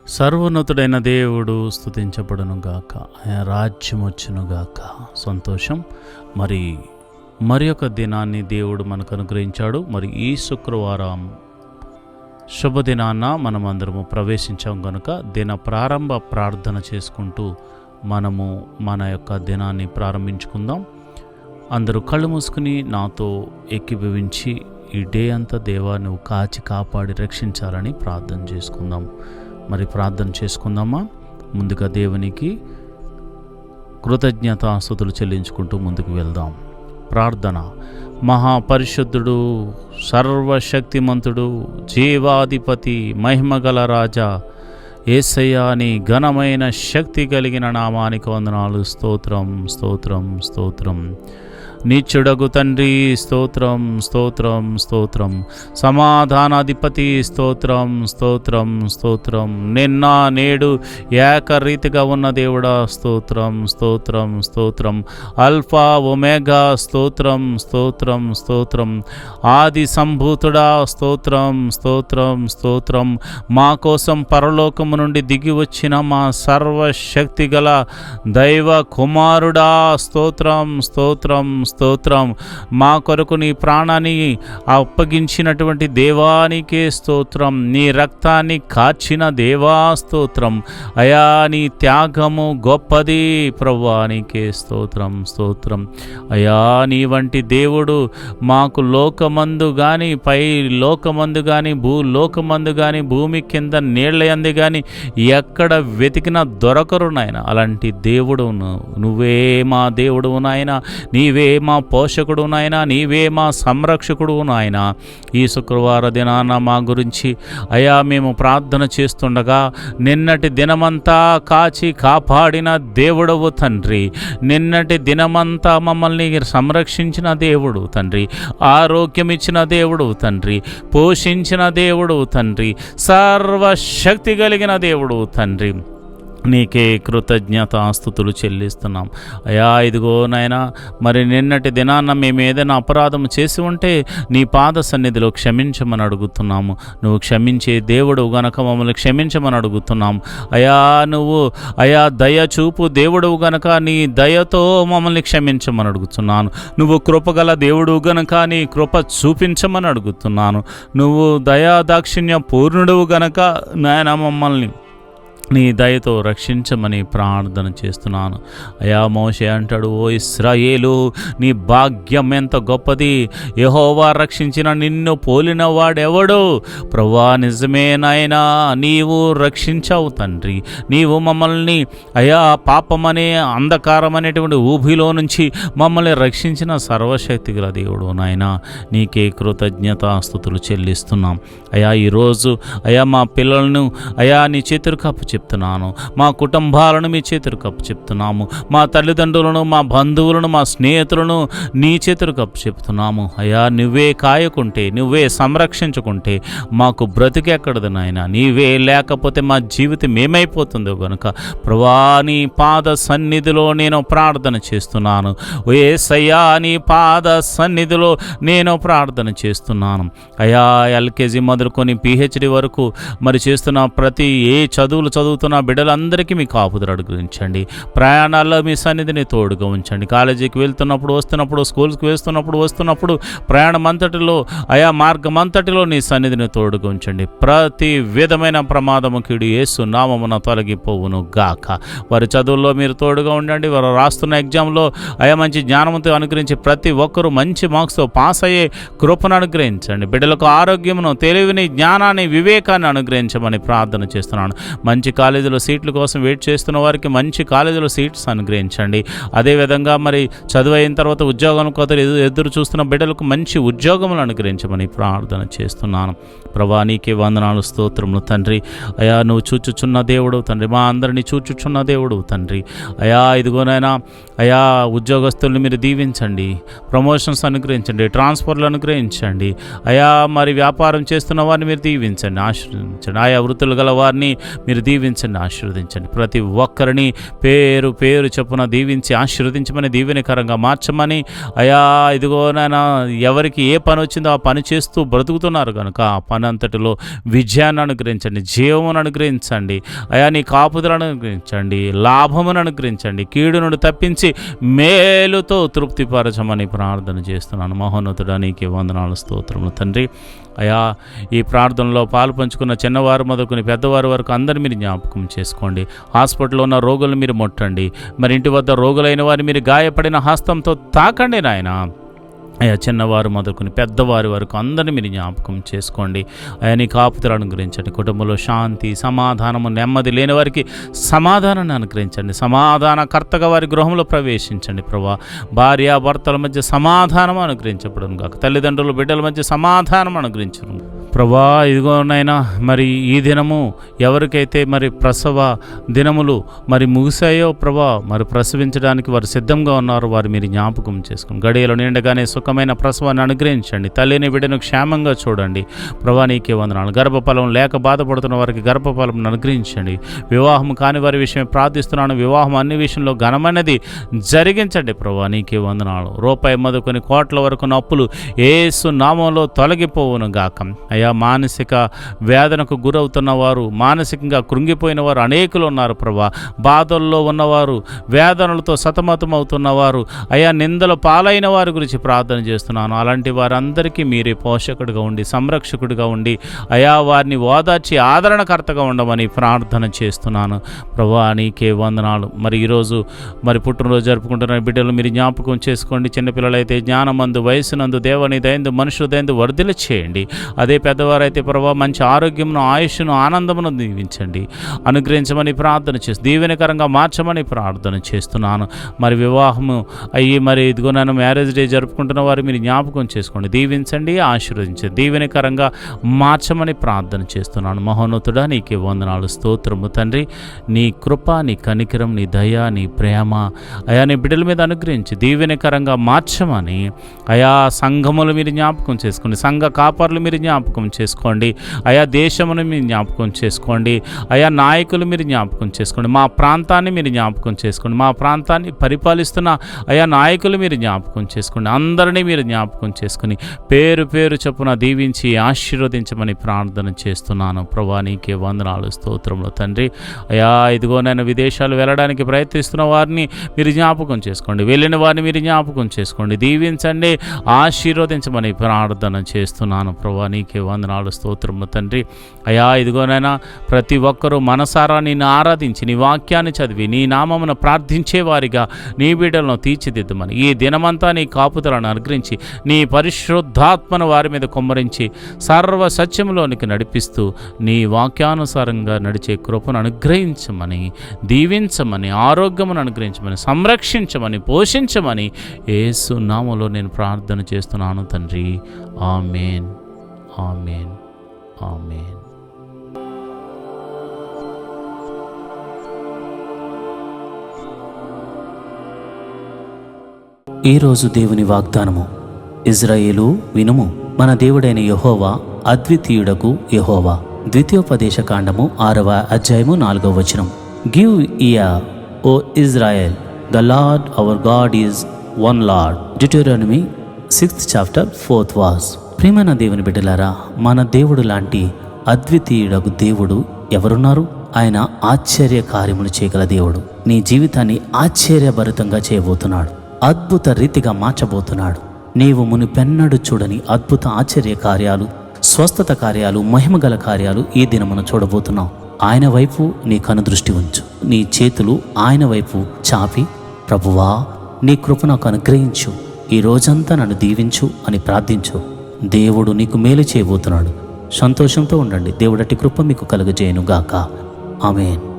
సర్వోన్నతుడైన దేవుడు స్తుతించబడునుగాక. ఆయన రాజ్యం వచ్చునుగాక. సంతోషం. మరి ఒక దినాన్ని దేవుడు మనకు అనుగ్రహించాడు. మరి ఈ శుక్రవారం శుభదినాన్న మనం అందరము ప్రవేశించాం కనుక దిన ప్రారంభ ప్రార్థన చేసుకుంటూ మనము మన యొక్క దినాన్ని ప్రారంభించుకుందాం. అందరూ కళ్ళు మూసుకుని నాతో ఏకీభవించి ఈ డే అంతా దేవా నువ్వు కాచి కాపాడి రక్షించాలని ప్రార్థన చేసుకుందాం. మరి ప్రార్థన చేసుకుందామా? ముందుగా దేవునికి కృతజ్ఞతాస్తుతులు చెల్లించుకుంటూ ముందుకు వెళ్దాం. ప్రార్థన. మహాపరిశుద్ధుడు, సర్వశక్తిమంతుడు, జీవాధిపతి, మహిమగల రాజా యేసయ్యా, నీ ఘనమైన శక్తి కలిగిన నామానికి వందనాలు. స్తోత్రం స్తోత్రం స్తోత్రం. నిత్యుడగు తండ్రి స్తోత్రం స్తోత్రం స్తోత్రం. సమాధానాధిపతి స్తోత్రం స్తోత్రం స్తోత్రం. నిన్న నేడు ఏకరీతిగా ఉన్న దేవుడా స్తోత్రం స్తోత్రం స్తోత్రం. అల్ఫా ఒమేగా స్తోత్రం స్తోత్రం స్తోత్రం. ఆది సంభూతుడా స్తోత్రం స్తోత్రం స్తోత్రం. మా కోసం పరలోకము నుండి దిగి వచ్చిన మా సర్వశక్తి గల దైవ కుమారుడా స్తోత్రం స్తోత్రం స్తోత్రం. మా కొరకు నీ ప్రాణాన్ని అప్పగించినటువంటి దేవానికే స్తోత్రం. నీ రక్తాన్ని కార్చిన దేవా స్తోత్రం. అయా, నీ త్యాగము గొప్పది ప్రభువా, నీకే స్తోత్రం స్తోత్రం. అయా, నీ వంటి దేవుడు మాకు లోకమందు కానీ, పై లోకమందు కానీ, భూలోకమందు కానీ, భూమి కింద నీళ్ళయందు కానీ ఎక్కడ వెతికినా దొరకరు నాయన. అలాంటి దేవుడు నువ్వే మా దేవుడు నాయన. నీవే మా పోషకుడు నాయన. నీవే మా సంరక్షకుడు నాయన. ఈ శుక్రవార దినాన మా గురించి అయా మేము ప్రార్థన చేస్తుండగా నిన్నటి దినమంతా కాచి కాపాడిన దేవుడవు తండ్రి. నిన్నటి దినమంతా మమ్మల్ని సంరక్షించిన దేవుడు తండ్రి. ఆరోగ్యం ఇచ్చిన దేవుడు తండ్రి. పోషించిన దేవుడు తండ్రి. సర్వశక్తి కలిగిన దేవుడు తండ్రి. నీకే కృతజ్ఞతాస్తుతులు చెల్లిస్తున్నాం. అయా, ఇదిగో నాయనా, మరి నిన్నటి దినాన్న మేము ఏదైనా అపరాధం చేసి ఉంటే నీ పాద సన్నిధిలో క్షమించమని అడుగుతున్నాము. నువ్వు క్షమించే దేవుడు గనక మమ్మల్ని క్షమించమని అడుగుతున్నాము. అయా దయ చూపు దేవుడు గనక నీ దయతో మమ్మల్ని క్షమించమని అడుగుతున్నాను. నువ్వు కృపగల దేవుడు గనక నీ కృప చూపించమని అడుగుతున్నాను. నువ్వు దయా దాక్షిణ్య పూర్ణుడు గనక నాయన మమ్మల్ని నీ దయతో రక్షించమని ప్రార్థన చేస్తున్నాను. అయా, మోషే అంటాడు, ఓ ఇశ్రాయేలు, నీ భాగ్యం ఎంత గొప్పది. యెహోవా రక్షించిన నిన్ను పోలిన వాడెవడు? ప్రభువా, నిజమే నాయనా, నీవు రక్షించావు తండ్రి. నీవు మమ్మల్ని అయా పాపమనే అంధకారం అనేటువంటి ఊబిలో నుంచి మమ్మల్ని రక్షించిన సర్వశక్తి గల దేవుడు నాయనా. నీకే కృతజ్ఞతాస్తుతులు చెల్లిస్తున్నాం. అయా, ఈరోజు అయా మా పిల్లలను అయా నీ చేతులకు అప్పచెప్తున్నాను. మా కుటుంబాలను మీ చేతులకు అప్పచెప్తున్నాము. మా తల్లిదండ్రులను, మా బంధువులను, మా స్నేహితులను నీ చేతులకు అప్పచెప్తున్నాము. అయా, నువ్వే కాయకుంటే, నువ్వే సంరక్షించుకుంటే మాకు బ్రతికెక్కడదు నాయన. నీవే లేకపోతే మా జీవితం ఏమైపోతుందో గనుక ప్రభువా, నీ పాద సన్నిధిలో నేను ప్రార్థన చేస్తున్నాను. యేసయ్యా, నీ పాద సన్నిధిలో నేను ప్రార్థన చేస్తున్నాను. అయా, ఎల్కేజీ మొదలుకొని PhD వరకు మరి చేస్తున్న ప్రతి చదువులు చదువుతున్న బిడ్డలందరికీ మీ కాపుదల అనుగ్రహించండి. ప్రయాణాల్లో మీ సన్నిధిని తోడుగా ఉంచండి. కాలేజీకి వెళ్తున్నప్పుడు, వస్తున్నప్పుడు, స్కూల్స్కి వస్తున్నప్పుడు ప్రయాణం అంతటిలో అయా మార్గమంతటిలో నీ సన్నిధిని తోడుగా ఉంచండి. ప్రతి విధమైన ప్రమాదము కీడు యేసు నామమున తొలగిపోవును గాక. వారి చదువుల్లో మీరు తోడుగా ఉండండి. వారు రాస్తున్న ఎగ్జామ్లో అయా మంచి జ్ఞానంతో అనుగ్రహించి ప్రతి ఒక్కరూ మంచి మార్క్స్తో పాస్ అయ్యే కృపను అనుగ్రహించండి. బిడ్డలకు ఆరోగ్యమును, తెలివిని, జ్ఞానాన్ని, వివేకాన్ని అనుగ్రహించమని ప్రార్థన చేస్తున్నాను. మంచి కాలేజీలో సీట్ల కోసం వెయిట్ చేస్తున్న వారికి మంచి కాలేజీలో సీట్స్ అనుగ్రహించండి. అదేవిధంగా మరి చదువు అయిన తర్వాత ఉద్యోగం కోసం ఎదురు చూస్తున్న బిడ్డలకు మంచి ఉద్యోగములు అనుగ్రహించమని ప్రార్థన చేస్తున్నాను. ప్రభువా, నీకే వందనాలు, స్తోత్రములు తండ్రి. అయా, నువ్వు చూచుచున్న దేవుడు తండ్రి. మా అందరినీ చూచుచున్న దేవుడు తండ్రి. అయా, ఇదిగోనైనా అయా ఉద్యోగస్తుల్ని మీరు దీవించండి. ప్రమోషన్స్ అనుగ్రహించండి. ట్రాన్స్ఫర్లు అనుగ్రహించండి. అయా, మరి వ్యాపారం చేస్తున్న వారిని మీరు దీవించండి, ఆశీర్వదించండి. ఆయా వృత్తులు గల వారిని మీరు దీవించండి, దీవించండి, ఆశీర్వదించండి. ప్రతి ఒక్కరిని పేరు పేరు చొప్పున దీవించి ఆశీర్వదించమని, దీవెనకరంగా మార్చమని. అయా ఇదిగో నాయన, ఎవరికి ఏ పని వచ్చిందో ఆ పని చేస్తూ బ్రతుకుతున్నారు కనుక ఆ పని అంతటిలో విజయాన్ని అనుగ్రహించండి, జీవమును అనుగ్రహించండి. అయా నీ కాపుదలను అనుగ్రహించండి, లాభమును అనుగ్రహించండి, కీడు నుండి తప్పించి మేలుతో తృప్తిపరచమని ప్రార్థన చేస్తున్నాను. మహోన్నతుడా నీకే వందనాలు, స్తోత్రములు తండ్రి. అయా ఈ ప్రార్థనలో పాలు పంచుకున్న చిన్నవారు మొదలుకొని పెద్దవారి వరకు అందరినీ మీరు జ్ఞాపకం చేసుకోండి. హాస్పిటల్లో ఉన్న రోగులను మీరు ముట్టండి. మరి ఇంటి వద్ద రోగులైన వారిని మీరు గాయపడిన హస్తంతో తాకండి నాయన. అయా చిన్నవారు మొదలుకొని పెద్దవారి వరకు అందరినీ మీరు జ్ఞాపకం చేసుకోండి. అయా నీ కాపుదలను అనుగ్రహించండి. కుటుంబంలో శాంతి, సమాధానము, నెమ్మది లేని వారికి సమాధానాన్ని అనుగ్రహించండి. సమాధానకర్తగా వారి గృహంలో ప్రవేశించండి ప్రభా. భార్యాభర్తల మధ్య సమాధానం అనుగ్రహించబడను గాక. తల్లిదండ్రుల బిడ్డల మధ్య సమాధానం అనుగ్రహించను ప్రభా. ఇదిగోనైనా మరి ఈ దినము ఎవరికైతే మరి ప్రసవ దినములు మరి ముగిసాయో ప్రభా, మరి ప్రసవించడానికి వారు సిద్ధంగా ఉన్నారు, వారు మీరు జ్ఞాపకం చేసుకుని గడియలు నిండగానే సుఖమైన ప్రసవాన్ని అనుగ్రహించండి. తల్లిని బిడ్డను క్షేమంగా చూడండి ప్రభా. నీకే వందనాలు. గర్భఫలం లేక బాధపడుతున్న వారికి గర్భఫలం అనుగ్రహించండి. వివాహం కాని వారి విషయం ప్రార్థిస్తున్నాను. వివాహం అన్ని విషయంలో ఘనమైనది జరిగించండి ప్రభా. నీకే వందనాలు. రూపాయి మొదలుకొని కోట్ల వరకు అప్పులు యేసు నామంలో తొలగిపోవును గాక. అయా మానసిక వేదనకు గురవుతున్న వారు, మానసికంగా కృంగిపోయిన వారు అనేకులు ఉన్నారు ప్రభా. బాధల్లో ఉన్నవారు, వేదనలతో సతమతం అవుతున్నవారు, అయా నిందల పాలైన వారి గురించి ప్రార్థన చేస్తున్నాను. అలాంటి వారందరికీ మీరే పోషకుడిగా ఉండి, సంరక్షకుడిగా ఉండి, అయా వారిని ఓదార్చి ఆదరణకర్తగా ఉండమని ప్రార్థన చేస్తున్నాను ప్రభా. నీకే వందనాలు. మరి ఈరోజు మరి పుట్టినరోజు జరుపుకుంటున్న బిడ్డలు మీరు జ్ఞాపకం చేసుకోండి. చిన్నపిల్లలైతే జ్ఞానమందు, వయసునందు, దేవుని దయందు, మనుషుల దయందు వర్ధిల్ల చేయండి. అదే పెద్దవారైతే ప్రభా మంచి ఆరోగ్యమును, ఆయుష్ను, ఆనందమును దీవించండి, అనుగ్రహించమని ప్రార్థన చేస్తూ దీవెనకరంగా మార్చమని ప్రార్థన చేస్తున్నాను. మరి వివాహము అయ్యి మరి ఇదిగో నన్ను మ్యారేజ్ డే జరుపుకుంటున్న వారు మీరు జ్ఞాపకం చేసుకోండి, దీవించండి, ఆశీర్వదించండి, దీవెనకరంగా మార్చమని ప్రార్థన చేస్తున్నాను. మహోన్నతుడా నీకే వందనాలు, స్తోత్రము తండ్రి. నీ కృప, నీ కనికరం, నీ దయ, నీ ప్రేమ అయా నీ బిడ్డల మీద అనుగ్రహించి దీవెనకరంగా మార్చమని అయా సంఘములు మీరు జ్ఞాపకం చేసుకోండి, సంఘ కాపర్లు మీరు జ్ఞాపకం చేసుకోండి, అయా దేశమును మీరు జ్ఞాపకం చేసుకోండి, అయా నాయకులు మీరు జ్ఞాపకం చేసుకోండి, మా ప్రాంతాన్ని మీరు జ్ఞాపకం చేసుకోండి, మా ప్రాంతాన్ని పరిపాలిస్తున్న అయా నాయకులు మీరు జ్ఞాపకం చేసుకోండి, అందరినీ మీరు జ్ఞాపకం చేసుకుని పేరు పేరు చొప్పున దీవించి ఆశీర్వదించమని ప్రార్థన చేస్తున్నాను ప్రభా. నీకే వందనాలు, స్తోత్రములు తండ్రి. అయా ఇదిగో నేను విదేశాలు వెళ్ళడానికి ప్రయత్నిస్తున్న వారిని మీరు జ్ఞాపకం చేసుకోండి, వెళ్ళిన వారిని మీరు జ్ఞాపకం చేసుకోండి, దీవించండి, ఆశీర్వదించమని ప్రార్థన చేస్తున్నాను ప్రభా. నీకే వందనాలు, స్తోత్రములు తండ్రి. అయా ఇదిగోనైనా ప్రతి ఒక్కరూ మనసారా నిన్ను ఆరాధించి నీ వాక్యాన్ని చదివి నీ నామమును ప్రార్థించే వారిగా నీ బిడ్డలను తీర్చిదిద్దమని, ఈ దినమంతా నీ కాపుదలను అనుగ్రహించి నీ పరిశుద్ధాత్మను వారి మీద కుమ్మరించి సర్వ సత్యములోనికి నడిపిస్తూ నీ వాక్యానుసారంగా నడిచే కృపను అనుగ్రహించమని, దీవించమని, ఆరోగ్యమును అనుగ్రహించమని, సంరక్షించమని, పోషించమని యేసు నామములో నేను ప్రార్థన చేస్తున్నాను తండ్రి. ఆమేన్, ఆమేన్, ఆమేన్. ఈరోజు దేవుని వాగ్దానము. ఇజ్రాయేలు వినుము, మన దేవుడైన యెహోవా అద్వితీయుడగు యెహోవా. ద్వితీయోపదేశ కాండము 6వ అధ్యాయము 4వ వచనం. Give ear O Israel, the Lord our God is one Lord. Deuteronomy 6th chapter 4th verse. ప్రియమైన దేవుని బిడ్డలారా, మన దేవుడు లాంటి అద్వితీయుడగు దేవుడు ఎవరున్నారు? ఆయన ఆశ్చర్య కార్యములు చేయగల దేవుడు. నీ జీవితాన్ని ఆశ్చర్యభరితంగా చేయబోతున్నాడు, అద్భుత రీతిగా మార్చబోతున్నాడు. నీవు మునిపెన్నడు చూడని అద్భుత ఆశ్చర్య కార్యాలు, స్వస్థత కార్యాలు, మహిమగల కార్యాలు ఈ దినమున చూడబోతున్నావు. ఆయన వైపు నీ కనుదృష్టి ఉంచు. నీ చేతులు ఆయన వైపు చాపి, ప్రభువా నీ కృప నాకు అనుగ్రహించు, ఈ రోజంతా నన్ను దీవించు అని ప్రార్థించు. దేవుడు నీకు మేలు చేయబోతున్నాడు. సంతోషంతో ఉండండి. దేవుడటి కృప మీకు కలుగజేయును గాక. ఆమేన్.